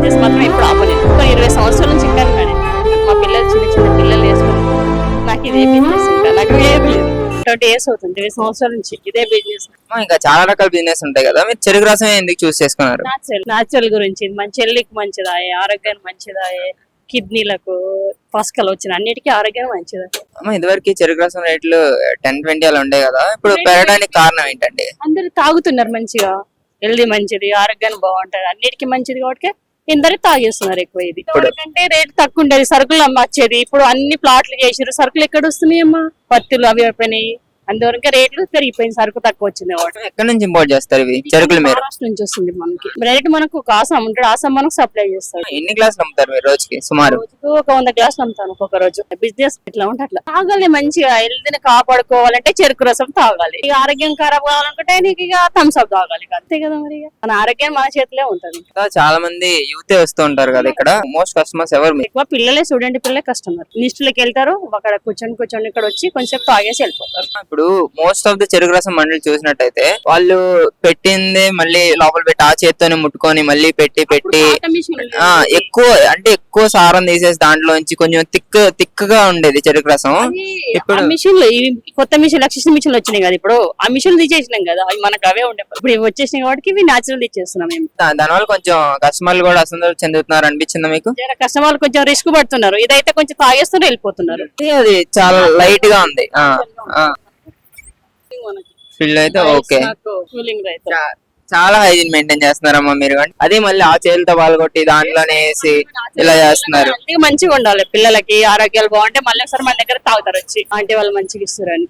Business మాత్రం ఎప్పుడు ఆపలేదు. ఒక 20 సంవత్సరాల నుంచి ఇంకా కానీ మా పిల్లలు చిన్న చిన్న పిల్లలు వేసుకుని నాకు ఇదే బిజినెస్ ఇంకా నాకు ఏం లేదు. 20 years అవుతుంది, 20 సంవత్సరాల నుంచి ఇదే బిజినెస్. ఇంకా చాలా రకాల బిజినెస్ ఉంటాయి కదా, మీరు చెరుకు రసం ఎందుకు చూస్ చేసుకున్నారు? న్యాచురల్ గురించి మన చెల్లికి మంచిదాయే, ఆరోగ్యానికి మంచిదాయే, కిడ్నీలకు పసకలు వచ్చిన అన్నిటికీ ఆరోగ్యం మంచిది. ఇదివరకు చెరుకు రసం రేట్లు 10-20 అలా ఉండే కదా, ఇప్పుడు పెరగడానికి కారణం ఏంటండి? అందరు తాగుతున్నారు మంచిగా, హెల్దీ మంచిది, ఆరోగ్యానికి బాగుంటది, అన్నిటికీ మంచిది కాబట్టి ఇందరు తాగేస్తున్నారు ఎక్కువ. ఇది అంటే రేటు తక్కువ ఉండేది, సరుకులు అమ్మచ్చేది. ఇప్పుడు అన్ని ప్లాట్లు చేసారు, సరుకులు ఎక్కడ వస్తున్నాయి అమ్మా, పత్తులు అవి అయిపోయినాయి, అందువరకు రేట్లు పెరిగిపోయింది, సరుకు తక్కువ వచ్చింది. ఎక్కడి నుంచి ఇంపోర్ట్ చేస్తారు ఇవి చెరుకులు? మీరు మహారాష్ట్ర నుంచి వస్తుంది మనకి. డైరెక్ట్ మనకు ఒక ఆసాం ఉంటాడు, ఆసాం మనకు సప్లై చేస్తాడు. ఎన్ని గ్లాసులు అమ్ముతారు మీరు రోజుకి? సుమారు రోజుకు ఒక 100 గ్లాసులు అమ్ముతాను ఒక్కొక్క రోజు. బిజినెస్ ఇట్లా ఉంటే అట్లా తాగాలి, మంచిగా హెల్త్ ని కాపాడుకోవాలంటే చెరుకు రసం తాగాలి. ఇక ఆరోగ్యం ఖరాబ్ కావాలనుకుంటే నీకు ఇక థమ్స్ అప్ తాగాలి, అంతే కదా. మరి మన ఆరోగ్యం మన చేతిలో ఉంటది. చాలా మంది యూతే వస్తూ ఉంటారు కదా ఇక్కడ, మోస్ట్ కస్టమర్స్ ఎవరు? ఎక్కువ పిల్లలే, స్టూడెంట్ పిల్లలే కస్టమర్. నిష్ఠులకి వెళ్తారు, అక్కడ కూర్చొని ఇక్కడ వచ్చి కొంచెం తాగేసి వెళ్ళిపోతారు. ఇప్పుడు మోస్ట్ ఆఫ్ ద చెరుకు రసం మండలి చూసినట్టయితే వాళ్ళు పెట్టిందే మళ్ళీ లోపల పెట్టి ఆ చేత్తోనే ముట్టుకొని మళ్ళీ పెట్టి ఎక్కువ సారం తీసేసి దాంట్లోంచి కొంచెం తిక్కగా ఉండేది చెరుకు రసం. ఇప్పుడు మిషన్లు, కొత్త మిషన్ లక్ష మిషన్లు వచ్చినాయి కదా, ఇప్పుడు ఆ మిషన్ తీసేసినాం కదా, అవి మనకు అవే ఉండే. ఇప్పుడు ఇవి వచ్చేసినాయి కాబట్టి ఇవి న్యాచురల్ ఇచ్చేస్తున్నాం మేము. దానివల్ల కొంచెం కస్టమర్లు కూడా అసంతృప్తి చెందుతున్నారు అనిపించిందా మీకు? కస్టమర్లు కొంచెం రిస్క్ పడుతున్నారు, ఇదైతే కొంచెం తాగేస్తున్నారు వెళ్ళిపోతున్నారు. అది చాలా లైట్ గా ఉంది. ఫీల్ అయితే ఓకే, చాలా హైజీన్ మెయింటైన్ చేస్తున్నారమ్మా మీరు. అదే మళ్ళీ ఆ చేతులతో పాల్గొట్టి దాంట్లోనే వేసి ఇలా చేస్తున్నారు. మంచిగా ఉండాలి, పిల్లలకి ఆరోగ్యాలు బాగుంటే మళ్ళీ ఒకసారి మన దగ్గర తాగుతారు వచ్చి, అంటే వాళ్ళు మంచిగా ఇస్తారు అని.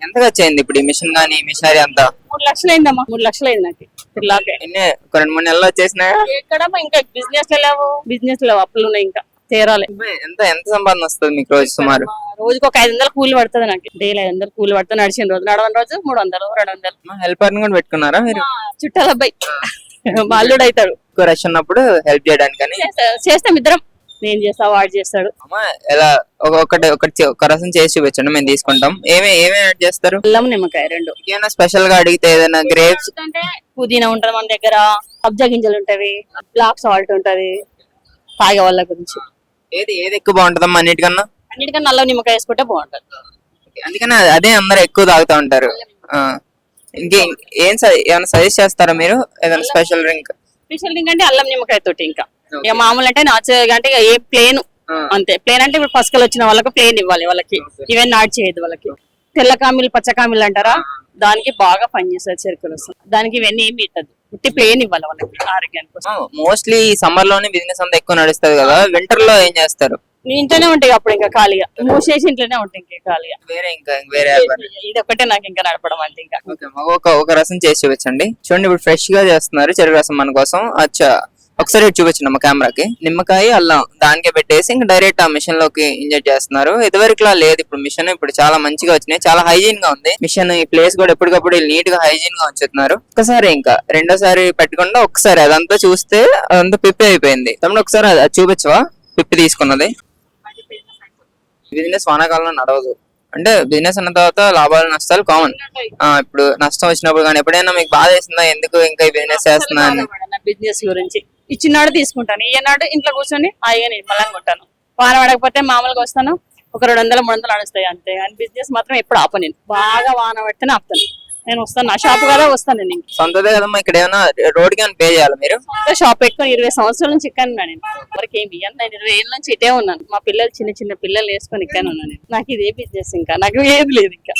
ఎంతగా వచ్చింది ఇప్పుడు ఈ మిషన్ గానీ మిషనరీ అంతా? 3 లక్షలు అయిందమ్మా, 3 లక్షలు అయింది నాకు. ఒక 2-3 నెలలు వచ్చేసినాయి. ఎక్కడ ఇంకా బిజినెస్ లేవు, అప్పులు ఉన్నాయి, ఇంకా తీరాలి. ఎంత సంపాదన వస్తుంది మీకు రోజు సుమారు? రోజుకి ఒక 500 కూలి పడుతుంది నాకు, డైలీ 500 కూలి పడుతుంది. నడిచిన రోజు, నడవని రోజు 300, 200. హెల్పర్ కూడా పెట్టుకున్నారా మీరు? చుట్టాల అబ్బాయి బాలుడు అవుతాడు, రష్ ఉన్నప్పుడు హెల్ప్ చేయడానికి చేస్తాం ఇద్దరం. నేను చేస్తా, వాడు చేస్తాడు. ఎలా ఒక రసం చేసి చూపించండి, మేము తీసుకుంటాం. ఏమేమి యాడ్ చేస్తారు? అల్లం, నిమ్మకాయ 2. ఏమైనా స్పెషల్ గా అడిగితే ఏదైనా గ్రేప్స్ అంటే పుదీనా ఉంటది మన దగ్గర, సబ్జా గింజలు ఉంటవి, బ్లాక్ సాల్ట్ ఉంటది తాగే వాళ్ళ గురించి. ఏది ఎక్కువ బాగుంటుందమ్మా అన్నిటికన్నా? అల్లం నిమ్మకాయ వేసుకుంటే బాగుంటది, అందుకని అదే అందరు ఎక్కువ తాగుతూ ఉంటారు. ఏమైనా సజెస్ట్ చేస్తారా మీరు ఏదైనా స్పెషల్ డ్రింక్? అంటే అల్లం నిమ్మకాయ తోటి. ఇంకా ఇక మామూలు అంటే నాచురల్ అంటే ఏ ప్లేన్ అంతే. ప్లేన్ అంటే ఇప్పుడు పసకలు వచ్చిన వాళ్ళకి ప్లేన్ ఇవ్వాలి, వాళ్ళకి ఇవన్నీ నాట్ చేయదు. వాళ్ళకి తెల్ల కామిలు, పచ్చ కామిలు అంటారా, దానికి బాగా పనిచేస్తారు చెరుకు రసం. దానికి ఇవన్నీ ఏమి పెట్టదు, ఉట్టి ప్లేన్ ఇవ్వాలి వాళ్ళకి ఆరోగ్యానికి కోసం. మోస్ట్లీ సమ్మర్ లోనే బిజినెస్ అంతా ఎక్కువ నడుస్తుంది కదా, వింటర్ లో ఏం చేస్తారు? ఇంట్లోనే ఉంటాయి అప్పుడు, ఇంకా ఖాళీగా మూసేసి ఇంట్లోనే ఉంటాయి, ఇంకా ఖాళీగా. వేరే ఇది ఒకటే నాకు ఇంకా నడపడం అంటే. ఇంకా ఒక రసం చేసి చూపించండి. చూడండి ఇప్పుడు ఫ్రెష్ గా చేస్తున్నారు చెరుకు రసం మన కోసం. అచ్చా, ఒకసారి చూపించండి మా కెమెరాకి. నిమ్మకాయ, అల్లం దానికే పెట్టేసి ఇంకా డైరెక్ట్ ఆ మిషన్ లోకి ఇంజెక్ట్ చేస్తున్నారు. ఇదివరకులా లేదు ఇప్పుడు మిషన్, ఇప్పుడు చాలా మంచిగా వచ్చినాయి, చాలా హైజీన్ గా ఉంది మిషన్. ఈ ప్లేస్ కూడా ఎప్పటికప్పుడు నీట్ గా హైజీన్ గా ఉంచుతున్నారు. ఒకసారి ఇంకా రెండోసారి పెట్టకుండా ఒకసారి అదంతా చూస్తే అదంతా పిప్పి అయిపోయింది. తమ్ముడు ఒకసారి అది చూపించవా పిప్పి తీసుకున్నది? బిజినెస్ వానాకాలంలో నడవదు, అంటే బిజినెస్ అన్న తర్వాత లాభాలు నష్టాలు కామన్. ఇప్పుడు నష్టం వచ్చినప్పుడు కానీ ఎప్పుడైనా మీకు బాధ వేసిందా, ఎందుకు ఇంకా ఈ బిజినెస్ చేస్తున్నా అని? బిజినెస్ గురించి ఇచ్చినాడు తీసుకుంటాను, ఈనాడు ఇంట్లో కూర్చొని హాయిగా నిమ్మలంగా ఉంటాను. వాన పడకపోతే మామూలుగా వస్తాను, ఒక 200-300 నడుస్తాయి అంతే. కానీ బిజినెస్ మాత్రం ఎప్పుడు ఆపను, బాగా వాన పడితేనే ఆపుతాను. నేను వస్తాను, నా షాప్ కదా వస్తాను నేను. సొంతదే కదమ్మా, ఇక్కడ ఏమైనా రోడ్ కి పే చేయాలి మీరు? షాప్ పెట్టుకుని 20 సంవత్సరాల నుంచి ఇక్కడ నేను వరకు ఏమి 20 ఏళ్ళ నుంచి ఇటే ఉన్నాను. మా పిల్లలు చిన్న పిల్లలు వేసుకొని ఇక్కడ ఉన్నాను. నాకు ఇదే బిజినెస్, ఇంకా నాకు ఏది లేదు. ఇంకా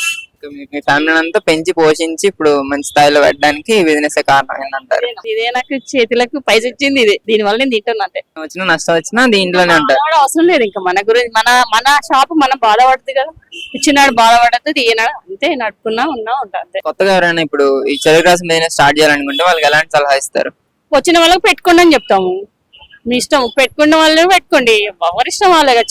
మీ ఫ్యామిలీ అంతా పెంచి పోషించి ఇప్పుడు మంచి స్థాయిలో పెట్టడానికి బిజినెస్ కారణం ఏంటంటారు? ఇదే నాకు చేతులకు పైస ఇచ్చింది, ఇదే. దీని వల్ల నేను తింటున్నా. అంటే వచ్చిన నష్టం వచ్చినా దీంట్లోనే ఉంటారు, అవసరం లేదు. ఇంకా మన గురించి మన షాప్ మనం బాధపడుతుంది కదా, ఇచ్చినాడు బాధపడద్దు, ఈనాడు అంతే నడుపుకున్నా ఉంటా అంతే. కొత్తగా ఎవరైనా ఇప్పుడు ఈ చెరుకు రసం బిజినెస్ స్టార్ట్ చేయాలనుకుంటే వాళ్ళకి ఎలాంటి సలహా ఇస్తారు? వచ్చిన వాళ్ళకి పెట్టుకోండి అని చెప్తాము, మీ ఇష్టం. పెట్టుకున్న వాళ్ళు పెట్టుకోండి, ఎవరి ఇష్టం వాళ్ళగా.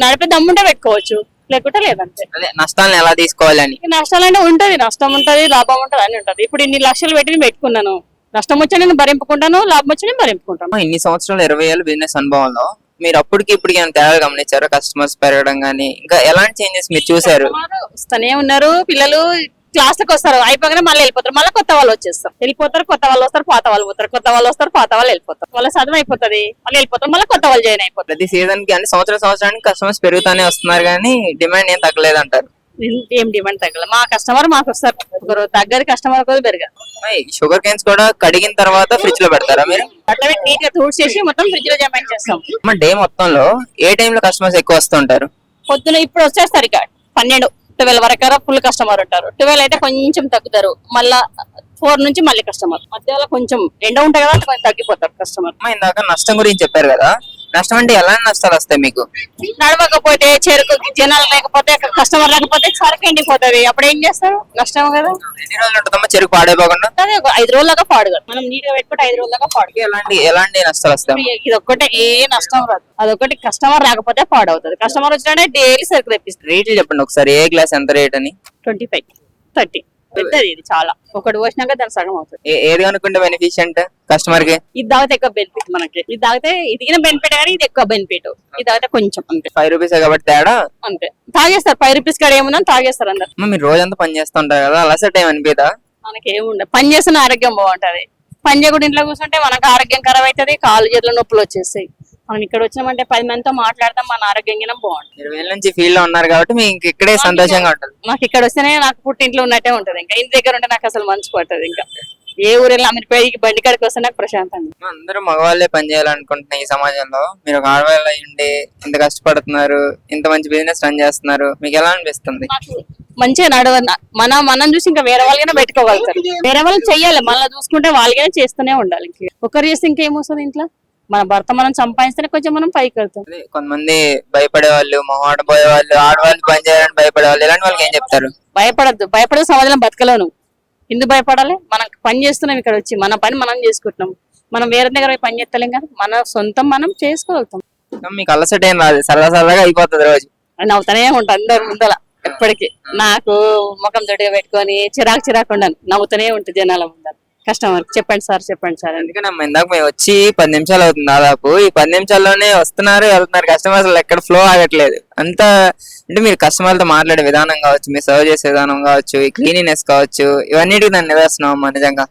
నడిపే దమ్ముంటే పెట్టుకోవచ్చు, లేకుంటే లేదంటే. అదే నష్టాలను ఎలా తీసుకోవాలని. నష్టాలంటే ఉంటది, నష్టం ఉంటది, లాభం ఉంటది అని ఉంటది. ఇప్పుడు ఇన్ని లక్షలు పెట్టి పెట్టుకున్నాను, నష్టం వచ్చి నేను భరింపుకుంటాను, లాభం వచ్చి నేను భరింపుకుంటాను. ఇన్ని సంవత్సరాలు 20 ఏళ్ళ బిజినెస్ అనుభవంలో మీరు అప్పటికి ఇప్పటికి ఏమైనా తేడా గమనించారు? కస్టమర్స్ పెరగడం గానీ ఇంకా ఎలాంటి చేంజెస్ మీరు చూసారు? వస్తూనే ఉన్నారు, పిల్లలు క్లాస్కి వస్తారు, అయిపోగానే మళ్ళీ వెళ్ళిపోతారు, మళ్ళీ కొత్త వాళ్ళు వచ్చేస్తారు, వెళ్ళిపోతారు, కొత్త వాళ్ళు వస్తారు, పాత వాళ్ళు పోతారు, కొత్త వాళ్ళు వస్తారు, పాత వాళ్ళు వెళ్ళిపోతారు, వాళ్ళ చదువు అయిపోతుంది, మళ్ళీ వెళ్ళిపోతారు, మళ్ళీ కొత్త వాళ్ళు జాయిన్ అయిపోతారు. ప్రతి సీజన్ కి అంటే సంవత్సరానికి కస్టమర్స్ పెరుగుతానే వస్తున్నారు కానీ డిమాండ్ ఏం తగ్గలేదు అంటారు. ఏం డిమాండ్ తగ్గల, మా కస్టమర్ మాకు వస్తారు, ఒకరు తగ్గది కస్టమర్ కూడా పెరగదు. షుగర్ కేన్స్ కూడా కడిగిన తర్వాత ఫ్రిడ్జ్ లో పెడతారా మీరు? అట్లా నీట్ గా తూడ్చి చేసి మొత్తం ఫ్రిడ్జ్ లో జమ చేస్తాం. మన డే మొత్తంలో ఏ టైంలో కస్టమర్స్ ఎక్కువ వస్తుంటారు? పొద్దున ఇప్పుడు వచ్చేస్తారు ఇక 12 వరకు ఫుల్ కస్టమర్ ఉంటారు, 12 అయితే కొంచెం తగ్గుతారు, మళ్ళా 4 నుంచి మళ్ళీ కస్టమర్, మధ్యలో కొంచెం ఎండ ఉంటాయి కదా కొంచెం తగ్గిపోతారు కస్టమర్. ఇందాక నష్టం గురించి చెప్పారు కదా, నష్టం అంటే ఎలాంటి నష్టాలు వస్తాయి మీకు? నడవకపోతే, చెరుకు జనాలు లేకపోతే, కస్టమర్ లేకపోతే సరుకు ఎండిపోతుంది, అప్పుడు ఏం చేస్తారు, నష్టం కదా. ఎన్ని రోజులు ఉంటుందమ్మా చెరుకు పాడైపోకుండా? అదే ఒక 5 రోజుల దాకా పాడు కదా, మనం నీట్ గా పెట్టుకుంటే 5 రోజుల దాకా పాడు. ఎలాంటి నష్టాలు వస్తాయి? ఇది ఒక్కటే ఏ నష్టం రాదు, అదొకటి కస్టమర్ రాకపోతే పాడవుతుంది, కస్టమర్ వచ్చినా డైలీ సరుకు తెప్పిస్తారు. రేట్లు చెప్పండి ఒకసారి, ఏ గ్లాస్ ఎంత రేట్ అని? 25, 30 పెద్దది, ఇది చాలా, ఒకటి పోసినాక దాని సగం అవుతుంది. ఏది అనుకుంటే బెనిఫిషియంట్ కస్టమర్ కి? ఇది తాగితే ఎక్కువ బెనిఫిట్ మనకి, ఇది తాగితే ఇది బెనిఫిట్ కానీ ఇది ఎక్కువ బెనిఫిట్, ఇది తాగితే కొంచెం అంతే. 5 రూపీస్ కాబట్టి తేడా అంతే, తాగేస్తారు 5 రూపీస్ కాడ ఏముందని తాగేస్తారు అందరు. మీరు రోజంతా పని చేస్తుంటారు కదా, అలసట ఏం అనిపిదా? మనకి ఏముండదు, పని చేస్తున్న ఆరోగ్యం బాగుంటది, పని చేయకుండా ఇంట్లో కూర్చుంటే మనకు ఆరోగ్యం ఖరాబ్ అవుతుంది, కాళ్ళు చేతుల నొప్పులు వచ్చేస్తాయి. మనం ఇక్కడ వచ్చినామంటే 10 మందితో మాట్లాడతాం, మన ఆరోగ్యం గిన బాగుంటుంది. 20 ఏళ్ళ నుంచి ఫీల్డ్ లో ఉన్నారు కాబట్టి మీకు ఇక్కడే సంతోషంగా ఉంటుంది. నాకు ఇక్కడ వస్తేనే నాకు పుట్టింట్లో ఉన్నట్టే ఉంటది, ఇంకా ఇంటి దగ్గర ఉంటే నాకు అసలు మంచి పడుతుంది. ఇంకా ఏ ఊరెళ్ళి మీరు పోయి బండి కాడికి వస్తే నాకు ప్రశాంతంగా. అందరూ మగవాళ్ళే పని చేయాలనుకుంటున్నా ఈ సమాజంలో, మీరు ఒక ఆడవాళ్ళు అయ్యుండి ఇంత కష్టపడుతున్నారు, ఇంత మంచి బిజినెస్ రన్ చేస్తున్నారు, మీకు ఎలా అనిపిస్తుంది? నాకు మంచిగా మనం చూసి ఇంకా వేరే వాళ్ళకైనా పెట్టుకోగలుగుతారు, వేరే వాళ్ళు చెయ్యాలి, మళ్ళీ చూసుకుంటే వాళ్ళకైనా చేస్తూనే ఉండాలి. ఒకరు చేస్తే ఇంకేమొస్తుంది, ఇంట్లో మన భర్త మనం సంపాదిస్తేనే కొంచెం మనం పైకి వెళ్తాం. కొంతమంది భయపడే వాళ్ళు, మొహాట పోయే వాళ్ళు, ఆడవాళ్ళు పని చేయాలని భయపడే వాళ్ళు, ఇలాంటి వాళ్ళకి ఏం చెప్తారు? భయపడదు సమాజంలో బతకలేను, ఎందుకు భయపడాలి? మనం పని చేస్తున్నాం ఇక్కడ వచ్చి, మన పని మనం చేసుకుంటున్నాం, మనం వేరే దగ్గర పోయి పని చేస్తలేం కదా, మన సొంతం మనం చేసుకోగలుగుతాం. మీకు అలసట ఏం రాదు, సరదాగా అయిపోతుంది రోజు? నవ్వుతానే ఉంటా అందరు ముందల, ఎప్పటికీ నాకు ముఖం తోటిగా పెట్టుకొని చిరాకు ఉండను, నవ్వుతూనే ఉంటుంది జనాల ముందర. కస్టమర్ చెప్పండి సార్ అని. అందుకనమ్మా ఇందాక మేము వచ్చి 10 నిమిషాలు అవుతుంది దాదాపు, ఈ 10 నిమిషాల్లోనే వస్తున్నారు వెళ్తున్నారు కస్టమర్స్, ఎక్కడ ఫ్లో ఆగట్లేదు. అంతా అంటే మీరు కస్టమర్లతో మాట్లాడే విధానం కావచ్చు, మీరు సర్వ్ చేసే విధానం కావచ్చు, ఈ క్లీనినెస్ కావచ్చు, ఇవన్నిటికి దాన్ని నిదర్శనం అమ్మా నిజంగా.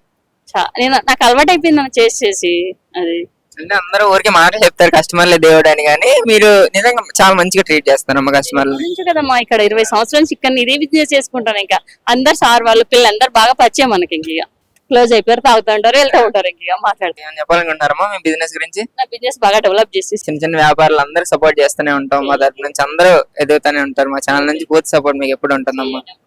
నాకు అలవాటు అయిపోయింది చేసి అది. అంటే అందరూ ఊరికే మాట చెప్తారు కస్టమర్లే దేవుడు అని, కానీ మీరు నిజంగా చాలా మంచిగా ట్రీట్ చేస్తారమ్మా కస్టమర్లు. మంచి కదమ్మా, ఇక్కడ 20 సంవత్సరాల నుంచి ఇక్కడ ఇదే బిజినెస్ చేసుకుంటాను. ఇంకా అందరు సార్ వాళ్ళు పిల్లలు అందరు బాగా పరిచయం మనకి, ఇంక క్లోజ్ అయిపోయారు, తాగుతూ ఉంటారు, వెళ్తూ ఉంటారు. ఇంకా మాట్లాడుతూ చెప్పాలనుకుంటారమ్మా మీ బిజినెస్ గురించి? నా బిజినెస్ బాగా డెవలప్ చేసి చిన్న వ్యాపారులు అందరూ సపోర్ట్ చేస్తూనే ఉంటాం, మా తరఫు నుంచి అందరూ ఎదుగుతూనే ఉంటారు. మా ఛానల్ నుంచి పూర్తి సపోర్ట్ మీకు ఎప్పుడు ఉంటుందమ్మా.